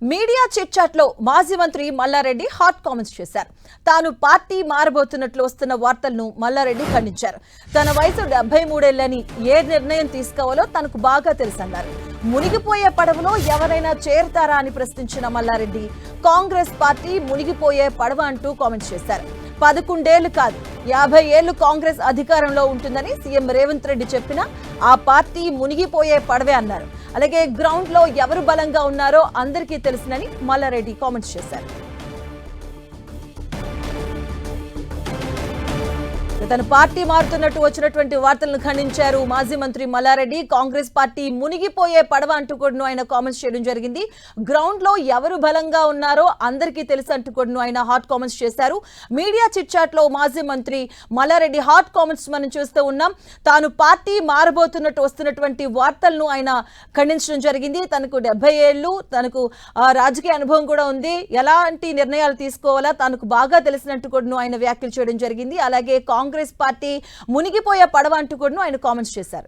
Media చిట్చాట్లో మాజీ మంత్రి Mallareddy hot comments చేశారు. తాను పార్టీ మారబోతున్నట్లు వస్తున్న వార్తలను మల్లారెడ్డి ఖండించారు. తన వయసు 73 ఏళ్లని ఏ నిర్ణయం తీసుకోవాలో తనకు బాగా తెలుసన్నారు. మునిగిపోయే పడవలో ఎవరైనా చేరతారా అని ప్రశ్నించిన మల్లారెడ్డి కాంగ్రెస్ పార్టీ మునిగిపోయే పడవ అంటూ కామెంట్స్ చేశారు. 11 ఏళ్లు కాదు 50 ఏళ్లు కాంగ్రెస్ అధికారంలో ఉంటుందని సీఎం రేవంత్ రెడ్డి చెప్పినా ఆ పార్టీ మునిగిపోయే పడవే అన్నారు. అలాగే గ్రౌండ్ లో ఎవరు బలంగా ఉన్నారో అందరికీ తెలుసునని మల్లారెడ్డి కామెంట్స్ చేశారు. తన పార్టీ మారుతున్నట్టు వచ్చినటువంటి వార్తలను ఖండించారు మాజీ మంత్రి మల్లారెడ్డి. కాంగ్రెస్ పార్టీ మునిగిపోయే పడవ అంటూ కూడా ఆయన కామెంట్స్ చేయడం జరిగింది. గ్రౌండ్ లో ఎవరు బలంగా ఉన్నారో అందరికీ తెలుసు అంటూ కూడా ఆయన హాట్ కామెంట్స్ చేశారు. మీడియా చిట్ చాట్ లో మాజీ మంత్రి మల్లారెడ్డి హాట్ కామెంట్స్ మనం చూస్తూ ఉన్నాం. తాను పార్టీ మారబోతున్నట్టు వస్తున్నటువంటి వార్తలను ఆయన ఖండించడం జరిగింది. తనకు 70 ఏళ్లు, తనకు రాజకీయ అనుభవం కూడా ఉంది, ఎలాంటి నిర్ణయాలు తీసుకోవాలా తనకు బాగా తెలిసినట్టు కూడా ఆయన వ్యాఖ్యలు చేయడం జరిగింది. అలాగే కాంగ్రెస్ పార్టీ మునిగిపోయే పడవ అంటూ కూడా ఆయన కామెంట్స్ చేశారు.